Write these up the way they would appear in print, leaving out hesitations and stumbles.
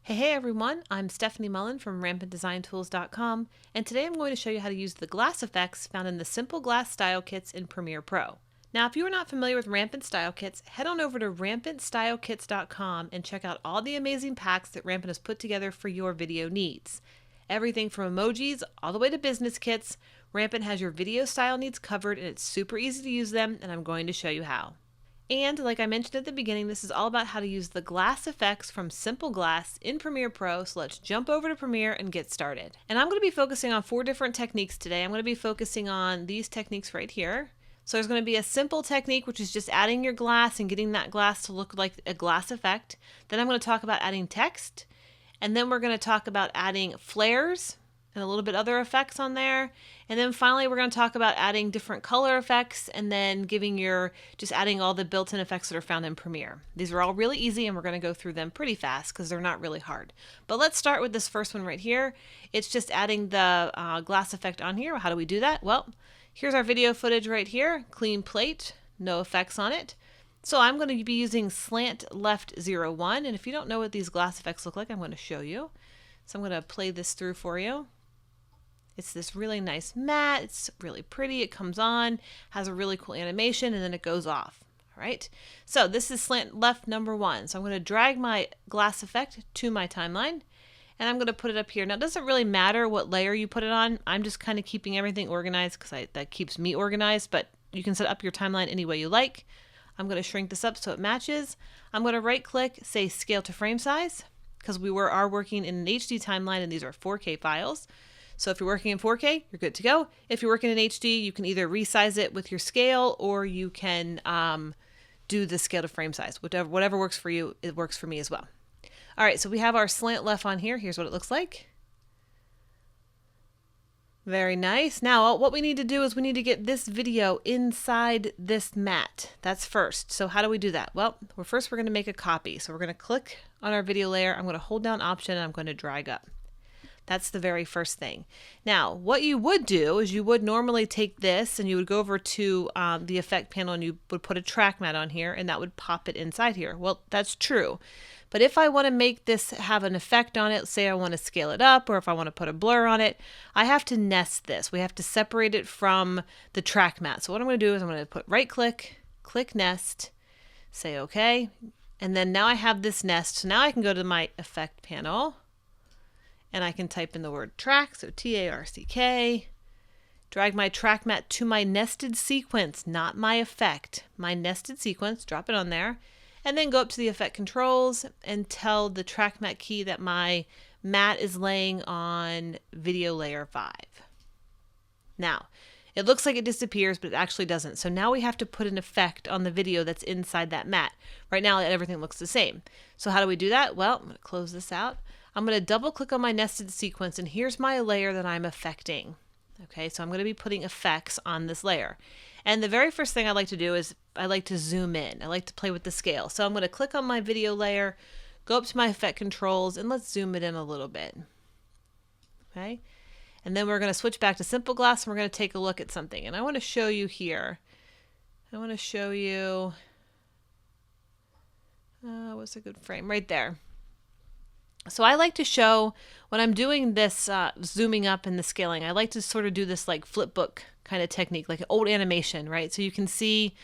Hey everyone, I'm Stefanie Mullen from RampantDesignTools.com, and today I'm going to show you how to use the glass effects found in the Simple Glass Style Kits in Premiere Pro. Now, if you are not familiar with Rampant Style Kits, head on over to RampantStyleKits.com and check out all the amazing packs that Rampant has put together for your video needs. Everything from emojis all the way to business kits, Rampant has your video style needs covered, and it's super easy to use them, and I'm going to show you how. And like I mentioned at the beginning, this is all about how to use the glass effects from Simple Glass in Premiere Pro. So let's jump over to Premiere and get started. And I'm going to be focusing on 4 different techniques today. I'm going to be focusing on these techniques right here. So there's going to be a simple technique, which is just adding your glass and getting that glass to look like a glass effect. Then I'm going to talk about adding text. And then we're going to talk about adding flares and a little bit other effects on there. And then finally, we're going to talk about adding different color effects and then just adding all the built-in effects that are found in Premiere. These are all really easy and we're going to go through them pretty fast because they're not really hard. But let's start with this first one right here. It's just adding the glass effect on here. How do we do that? Well, here's our video footage right here. Clean plate, no effects on it. So I'm going to be using Slant Left 01. And if you don't know what these glass effects look like, I'm going to show you. So I'm going to play this through for you. It's this really nice matte. It's really pretty. It comes on, has a really cool animation, and then it goes off. All right. So this is Slant Left number 1. So I'm going to drag my glass effect to my timeline, and I'm going to put it up here. Now, it doesn't really matter what layer you put it on. I'm just kind of keeping everything organized because that keeps me organized, but you can set up your timeline any way you like. I'm going to shrink this up so it matches. I'm going to right-click, say Scale to Frame Size, because we are working in an HD timeline, and these are 4K files. So if you're working in 4K, you're good to go. If you're working in HD, you can either resize it with your scale or you can do the scale to frame size. Whatever works for you, it works for me as well. All right, so we have our slant left on here. Here's what it looks like. Very nice. Now, what we need to do is we need to get this video inside this mat. That's first. So how do we do that? Well, first we're going to make a copy. So we're going to click on our video layer. I'm going to hold down Option and I'm going to drag up. That's the very first thing. Now, what you would do is you would normally take this and you would go over to the effect panel and you would put a track mat on here and that would pop it inside here. Well, that's true. But if I want to make this have an effect on it, say I want to scale it up or if I want to put a blur on it, I have to nest this. We have to separate it from the track mat. So what I'm going to do is I'm going to put right click, click nest, say okay. And then now I have this nest. So now I can go to my effect panel. And I can type in the word track, so T-A-R-C-K, drag my track mat to my nested sequence, not my effect. My nested sequence, drop it on there, and then go up to the effect controls and tell the track mat key that my mat is laying on video layer 5. Now, it looks like it disappears, but it actually doesn't. So now we have to put an effect on the video that's inside that mat. Right now, everything looks the same. So how do we do that? Well, I'm going to close this out. I'm going to double click on my nested sequence and here's my layer that I'm affecting. Okay, so I'm going to be putting effects on this layer. And the very first thing I like to do is I like to zoom in. I like to play with the scale. So I'm going to click on my video layer, go up to my effect controls, and let's zoom it in a little bit. Okay, and then we're going to switch back to Simple Glass and we're going to take a look at something. And I want to show you here. I want to show you, what's a good frame? Right there. So I like to show, when I'm doing this zooming up and the scaling, I like to sort of do this like flip book kind of technique, like an old animation, right? So you can see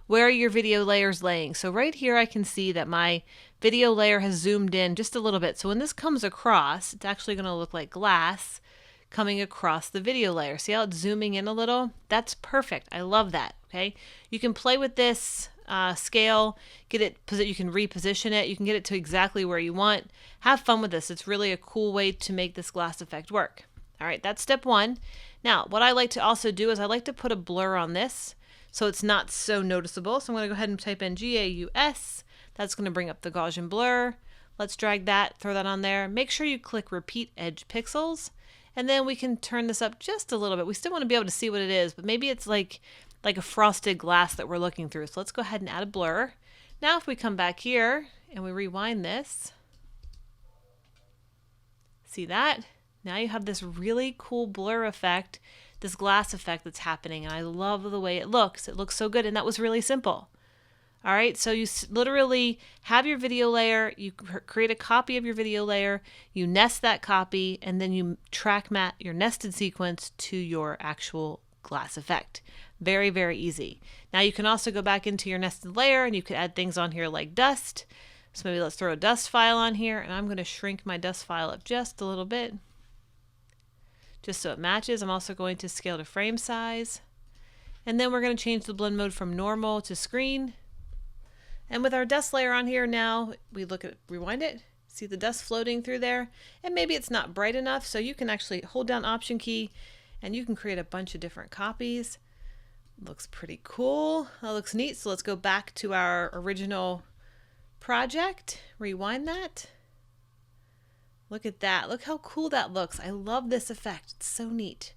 where your video layer is laying. So right here I can see that my video layer has zoomed in just a little bit. So when this comes across, it's actually going to look like glass coming across the video layer. See how it's zooming in a little? That's perfect. I love that. Okay, you can play with this scale, get it, you can reposition it, you can get it to exactly where you want. Have fun with this. It's really a cool way to make this glass effect work. All right, that's step 1. Now, what I like to also do is I like to put a blur on this so it's not so noticeable. So I'm going to go ahead and type in GAUS. That's going to bring up the Gaussian blur. Let's drag that, throw that on there. Make sure you click Repeat Edge Pixels, and then we can turn this up just a little bit. We still want to be able to see what it is, but maybe it's like a frosted glass that we're looking through. So let's go ahead and add a blur. Now if we come back here and we rewind this, see that? Now you have this really cool blur effect, this glass effect that's happening, and I love the way it looks. It looks so good, and that was really simple. All right, so you literally have your video layer, you create a copy of your video layer, you nest that copy, and then you track mat your nested sequence to your actual glass effect. Very, very easy. Now you can also go back into your nested layer and you could add things on here like dust. So maybe let's throw a dust file on here, and I'm going to shrink my dust file up just a little bit, just so it matches. I'm also going to scale to frame size. And then we're going to change the blend mode from normal to screen. And with our dust layer on here now, we look at, rewind it, see the dust floating through there, and maybe it's not bright enough, so you can actually hold down Option key and you can create a bunch of different copies. Looks pretty cool. That looks neat. So let's go back to our original project, rewind that. Look at that. Look how cool that looks. I love this effect. It's so neat.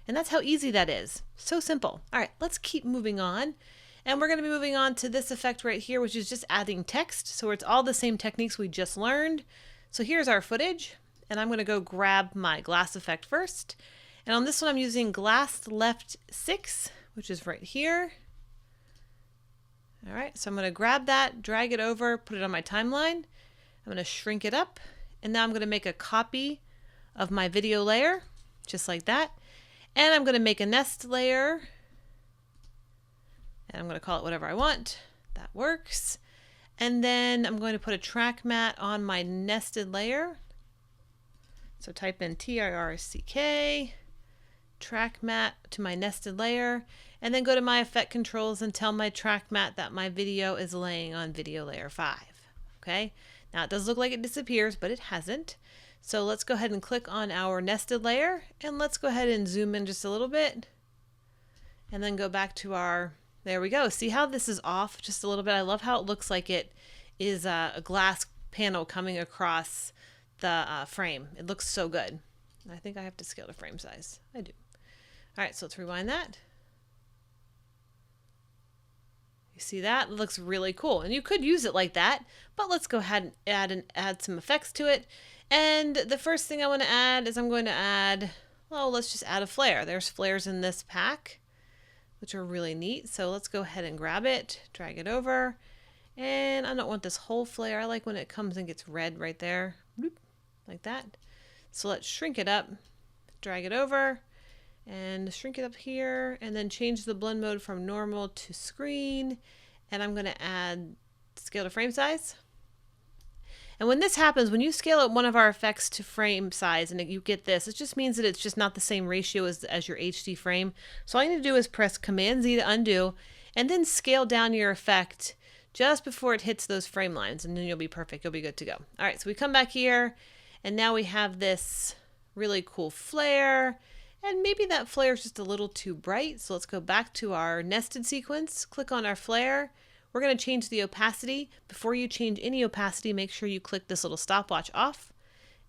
And that's how easy that is. So simple. All right, let's keep moving on. And we're going to be moving on to this effect right here, which is just adding text. So it's all the same techniques we just learned. So here's our footage, and I'm going to go grab my glass effect first. And on this one, I'm using glass left 6, which is right here. All right, so I'm going to grab that, drag it over, put it on my timeline. I'm going to shrink it up, and now I'm going to make a copy of my video layer, just like that. And I'm going to make a nest layer. And I'm going to call it whatever I want. That works. And then I'm going to put a track mat on my nested layer. So type in TIRCK, track mat to my nested layer, and then go to my effect controls and tell my track mat that my video is laying on video layer 5. Okay. Now it does look like it disappears, but it hasn't. So let's go ahead and click on our nested layer, and let's go ahead and zoom in just a little bit and then go back to our, there we go. See how this is off just a little bit? I love how it looks like it is a glass panel coming across the frame. It looks so good. I think I have to scale to frame size. I do. All right, so let's rewind that. You see that? It looks really cool. And you could use it like that, but let's go ahead and add some effects to it. And the first thing I want to add is I'm going to add, well, let's just add a flare. There's flares in this pack, which are really neat. So let's go ahead and grab it, drag it over. And I don't want this whole flare. I like when it comes and gets red right there, like that. So let's shrink it up, drag it over, and shrink it up here, and then change the blend mode from normal to screen. And I'm going to add scale to frame size. And when this happens, when you scale up one of our effects to frame size and you get this, it just means that it's just not the same ratio as your HD frame. So all you need to do is press Command Z to undo and then scale down your effect just before it hits those frame lines, and then you'll be perfect. You'll be good to go. All right, so we come back here, and now we have this really cool flare, and maybe that flare is just a little too bright. So let's go back to our nested sequence, click on our flare. We're going to change the opacity. Before you change any opacity, make sure you click this little stopwatch off.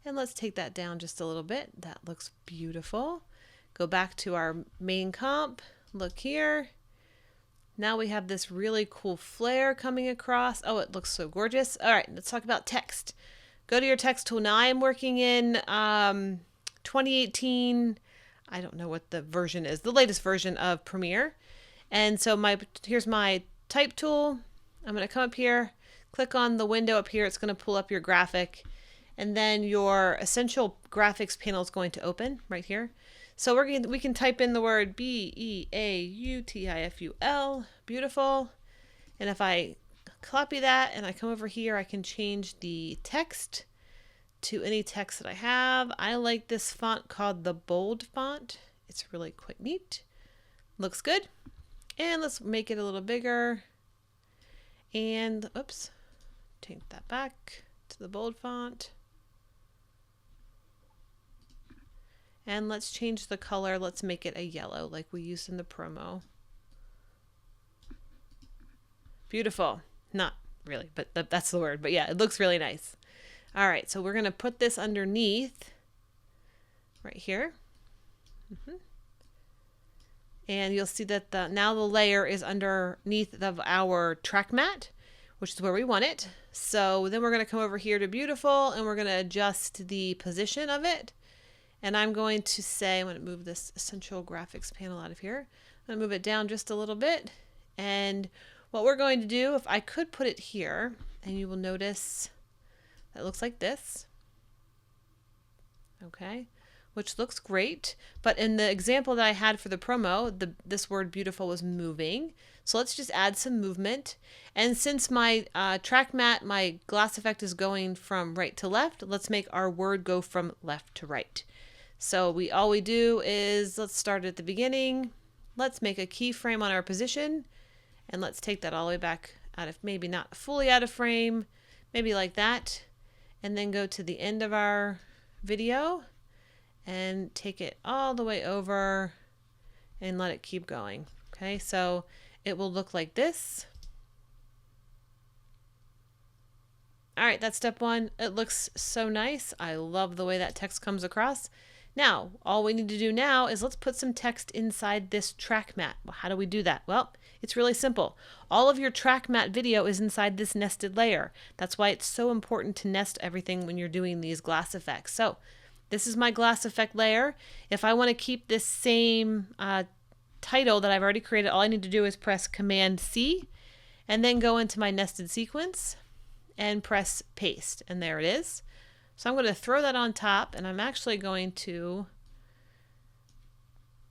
And let's take that down just a little bit. That looks beautiful. Go back to our main comp. Look here. Now we have this really cool flare coming across. Oh, it looks so gorgeous. All right, let's talk about text. Go to your text tool. Now I am working in 2018. I don't know what the version is, the latest version of Premiere. And so here's my type tool. I'm going to come up here, click on the window up here. It's going to pull up your graphic, and then your essential graphics panel is going to open right here. So we can type in the word BEAUTIFUL, beautiful. And if I copy that and I come over here, I can change the text to any text that I have. I like this font called the bold font. It's really quite neat. Looks good. And let's make it a little bigger. And oops, take that back to the bold font. And let's change the color. Let's make it a yellow like we used in the promo. Beautiful. Not really, but that's the word. But yeah, it looks really nice. All right, so we're going to put this underneath right here. And you'll see that now the layer is underneath of our track mat, which is where we want it. So then we're going to come over here to beautiful, and we're going to adjust the position of it. And I'm going to say, I'm going to move this essential graphics panel out of here. I'm going to move it down just a little bit. And what we're going to do, if I could put it here, and you will notice that it looks like this. Okay, which looks great. But in the example that I had for the promo, this word beautiful was moving. So let's just add some movement. And since my track mat, my glass effect is going from right to left, let's make our word go from left to right. So all we do is, let's start at the beginning. Let's make a keyframe on our position, and let's take that all the way back out of, maybe not fully out of frame, maybe like that. And then go to the end of our video and take it all the way over and let it keep going. Okay, so it will look like this. All right, that's step one. It looks so nice. I love the way that text comes across. Now, all we need to do now is let's put some text inside this track mat. Well, how do we do that? Well, it's really simple. All of your track mat video is inside this nested layer. That's why it's so important to nest everything when you're doing these glass effects. So this is my glass effect layer. If I want to keep this same title that I've already created, all I need to do is press Command C and then go into my nested sequence and press paste, and there it is. So I'm going to throw that on top, and I'm actually going to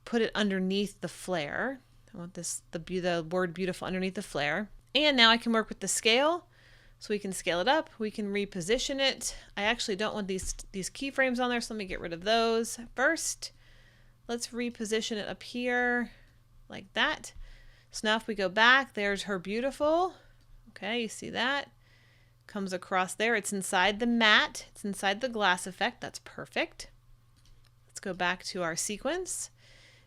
put it underneath the flare. I want the word beautiful underneath the flare. And now I can work with the scale. So we can scale it up, we can reposition it. I actually don't want these keyframes on there, so let me get rid of those first. Let's reposition it up here like that. So now if we go back, there's her beautiful. Okay, you see that? Comes across there. It's inside the mat. It's inside the glass effect. That's perfect. Let's go back to our sequence.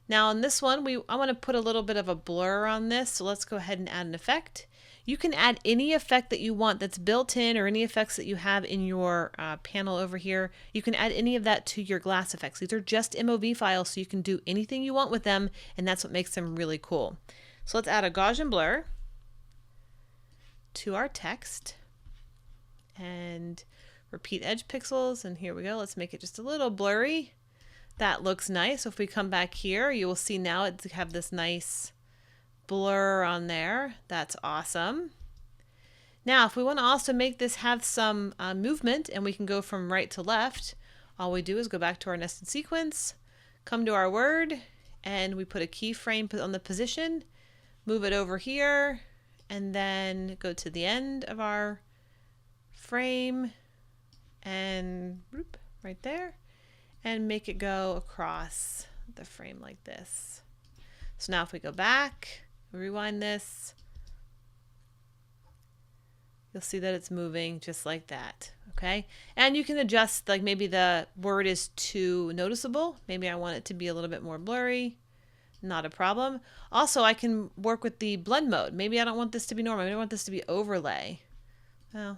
Now on this one, I want to put a little bit of a blur on this. So let's go ahead and add an effect. You can add any effect that you want that's built in, or any effects that you have in your panel over here. You can add any of that to your glass effects. These are just MOV files, so you can do anything you want with them, and that's what makes them really cool. So let's add a Gaussian blur to our text and repeat edge pixels, and here we go. Let's make it just a little blurry. That looks nice. So if we come back here, you will see now it have this nice blur on there. That's awesome. Now if we want to also make this have some movement, and we can go from right to left, all we do is go back to our nested sequence, come to our word, and we put a keyframe on the position, move it over here, and then go to the end of our frame and whoop, right there, and make it go across the frame like this. So now if we go back, rewind this, you'll see that it's moving just like that. Okay, and you can adjust, like maybe the word is too noticeable, maybe I want it to be a little bit more blurry. Not a problem. Also, I can work with the blend mode. Maybe I don't want this to be normal. Maybe I want this to be overlay. Well,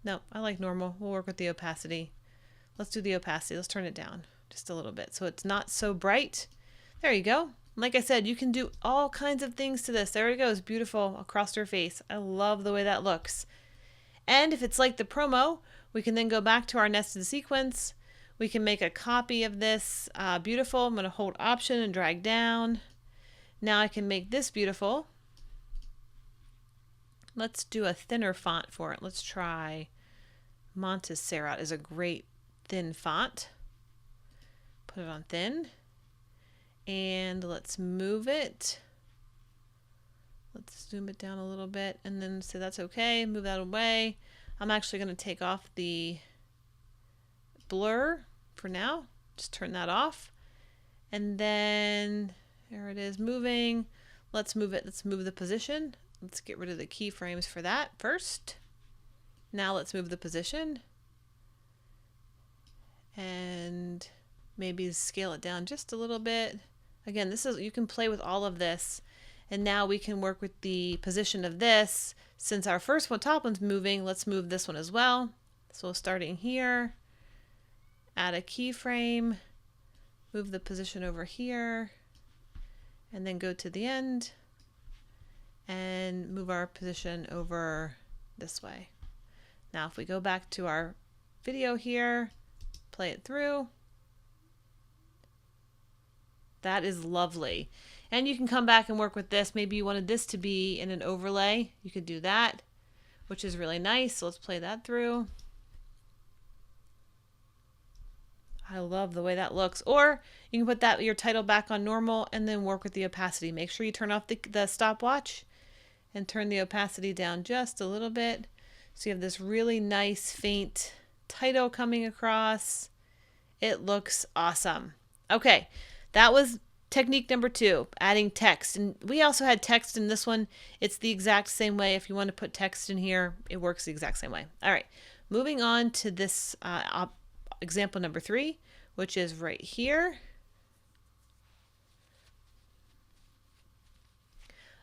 no, I like normal. We'll work with the opacity. Let's do the opacity. Let's turn it down just a little bit so it's not so bright. There you go. Like I said, you can do all kinds of things to this. There it goes, beautiful across her face. I love the way that looks. And if it's like the promo, we can then go back to our nested sequence. We can make a copy of this beautiful. I'm going to hold Option and drag down. Now I can make this beautiful. Let's do a thinner font for it. Let's try Montserrat is a great thin font. Put it on thin. And let's move it. Let's zoom it down a little bit and then say that's okay. Move that away. I'm actually going to take off the blur for now. Just turn that off. And then there it is moving. Let's move it. Let's move the position. Let's get rid of the keyframes for that first. Now let's move the position. And maybe scale it down just a little bit. Again, this is, you can play with all of this. And now we can work with the position of this. Since our first one, top one's moving, let's move this one as well. So starting here, add a keyframe, move the position over here, and then go to the end and move our position over this way. Now if we go back to our video here, play it through, that is lovely. And you can come back and work with this. Maybe you wanted this to be in an overlay. You could do that, which is really nice. So let's play that through. I love the way that looks. Or you can put that your title back on normal and then work with the opacity. Make sure you turn off the stopwatch and turn the opacity down just a little bit. So you have this really nice faint title coming across. It looks awesome. Okay, that was technique number 2, adding text. And we also had text in this one. It's the exact same way. If you want to put text in here, it works the exact same way. All right, moving on to this example number 3, which is right here.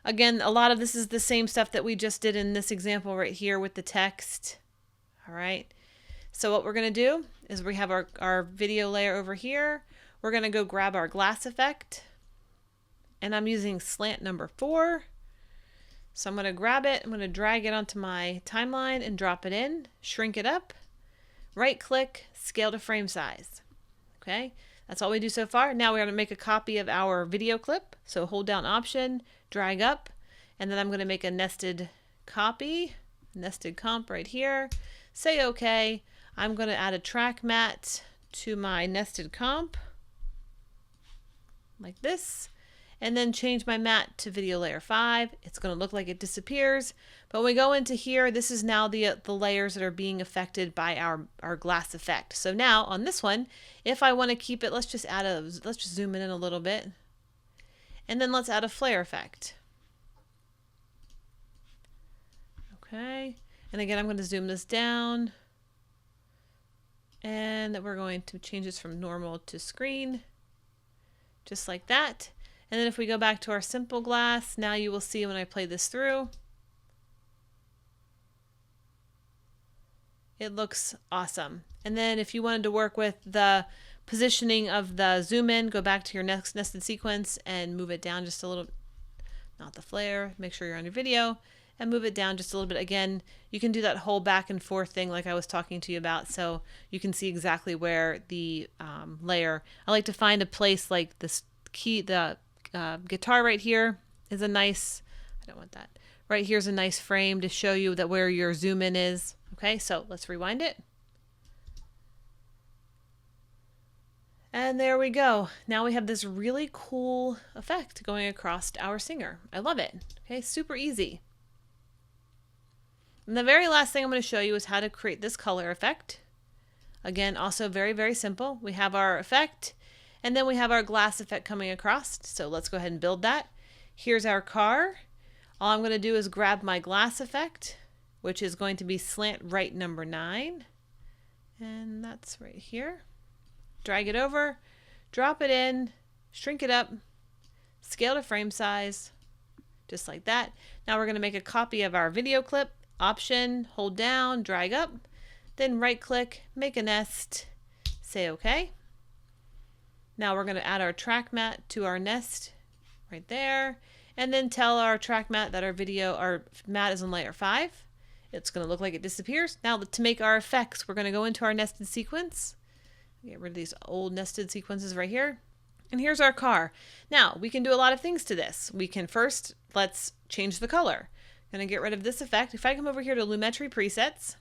Again, a lot of this is the same stuff that we just did in this example right here with the text. All right. So what we're going to do is we have our video layer over here. We're going to go grab our glass effect. And I'm using slant number 4. So I'm going to grab it. I'm going to drag it onto my timeline and drop it in. Shrink it up. Right click, scale to frame size. Okay, that's all we do so far. Now we're going to make a copy of our video clip. So hold down Option, drag up, and then I'm going to make a nested copy, nested comp right here. Say OK. I'm going to add a track mat to my nested comp like this, and then change my mat to video layer 5. It's going to look like it disappears. But when we go into here, this is now the layers that are being affected by our glass effect. So now on this one, if I want to keep it, let's just zoom in a little bit. And then let's add a flare effect. Okay. And again, I'm going to zoom this down. And we're going to change this from normal to screen. Just like that. And then if we go back to our simple glass, now you will see when I play this through, it looks awesome. And then if you wanted to work with the positioning of the zoom in, go back to your next nested sequence and move it down just a little, not the flare, make sure you're on your video, and move it down just a little bit. Again, you can do that whole back and forth thing like I was talking to you about, so you can see exactly where the layer, I like to find a place like this key, the guitar right here is a nice, I don't want that, right here's a nice frame to show you that where your zoom in is. Okay, so let's rewind it. And there we go. Now we have this really cool effect going across our singer. I love it. Okay, super easy. And the very last thing I'm going to show you is how to create this color effect. Again, also very, very simple. We have our effect, and then we have our glass effect coming across. So let's go ahead and build that. Here's our car. All I'm going to do is grab my glass effect, which is going to be slant right number 9. And that's right here. Drag it over, drop it in, shrink it up, scale to frame size, just like that. Now we're going to make a copy of our video clip. Option, hold down, drag up, then right click, make a nest, say OK. Now we're going to add our track mat to our nest right there, and then tell our track mat that our mat is on layer 5. It's going to look like it disappears. Now to make our effects, we're going to go into our nested sequence. Get rid of these old nested sequences right here. And here's our car. Now we can do a lot of things to this. We can first, let's change the color. I'm going to get rid of this effect. If I come over here to Lumetri presets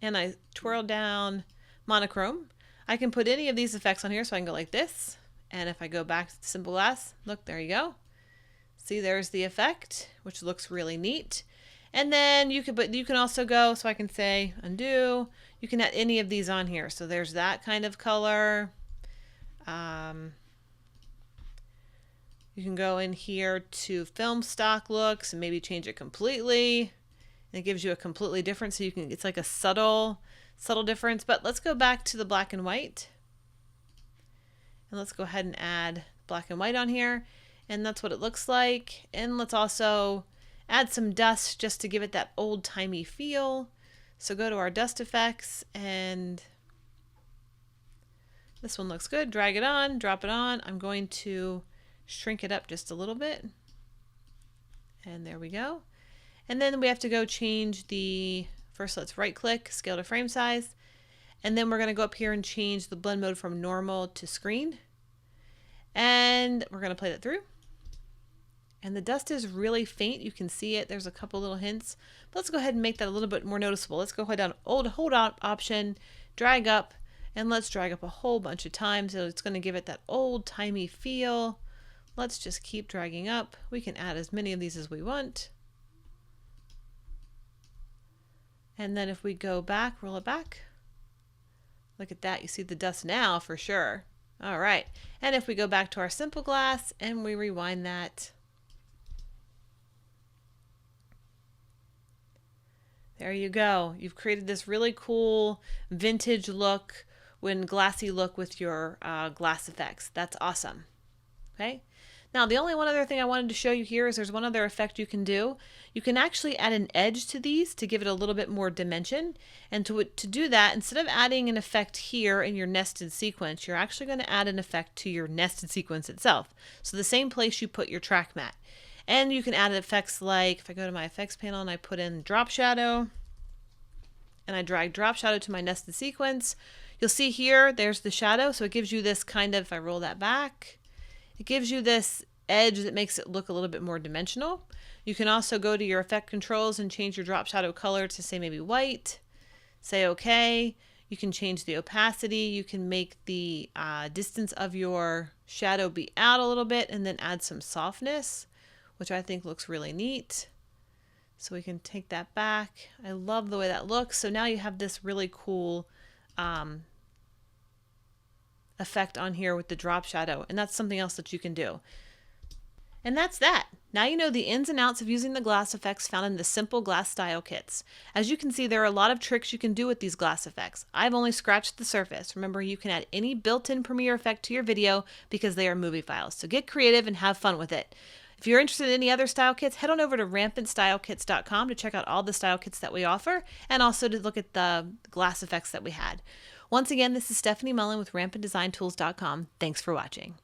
and I twirl down monochrome, I can put any of these effects on here. So I can go like this. And if I go back to simple glass, look, there you go. See, there's the effect, which looks really neat. And then you can also go, so I can say undo. You can add any of these on here. So there's that kind of color. You can go in here to film stock looks and maybe change it completely. And it gives you a completely different, so you can, it's like a subtle difference. But let's go back to the black and white. And let's go ahead and add black and white on here. And that's what it looks like. And let's also add some dust just to give it that old-timey feel. So go to our dust effects, and this one looks good. Drag it on, drop it on. I'm going to shrink it up just a little bit. And there we go. And then we have to go change the, first let's right click, scale to frame size. And then we're going to go up here and change the blend mode from normal to screen. And we're going to play that through. And the dust is really faint. You can see it. There's a couple little hints. But let's go ahead and make that a little bit more noticeable. Let's go ahead down hold option, drag up, and let's drag up a whole bunch of times. So it's going to give it that old-timey feel. Let's just keep dragging up. We can add as many of these as we want. And then if we go back, roll it back. Look at that. You see the dust now for sure. All right. And if we go back to our simple glass and we rewind that. There you go. You've created this really cool vintage look, glassy look with your glass effects. That's awesome. Okay. Now, the only one other thing I wanted to show you here is there's one other effect you can do. You can actually add an edge to these to give it a little bit more dimension. And to do that, instead of adding an effect here in your nested sequence, you're actually going to add an effect to your nested sequence itself. So the same place you put your track mat. And you can add effects like, if I go to my effects panel and I put in drop shadow, and I drag drop shadow to my nested sequence, you'll see here, there's the shadow. So it gives you this kind of, if I roll that back, it gives you this edge that makes it look a little bit more dimensional. You can also go to your effect controls and change your drop shadow color to say maybe white. Say okay. You can change the opacity. You can make the distance of your shadow be out a little bit and then add some softness, which I think looks really neat. So we can take that back. I love the way that looks. So now you have this really cool effect on here with the drop shadow, and that's something else that you can do. And that's that. Now you know the ins and outs of using the glass effects found in the simple glass style kits. As you can see, there are a lot of tricks you can do with these glass effects. I've only scratched the surface. Remember, you can add any built-in Premiere effect to your video because they are movie files. So get creative and have fun with it. If you're interested in any other style kits, head on over to rampantstylekits.com to check out all the style kits that we offer and also to look at the glass effects that we had. Once again, this is Stefanie Mullen with RampantDesignTools.com. Thanks for watching.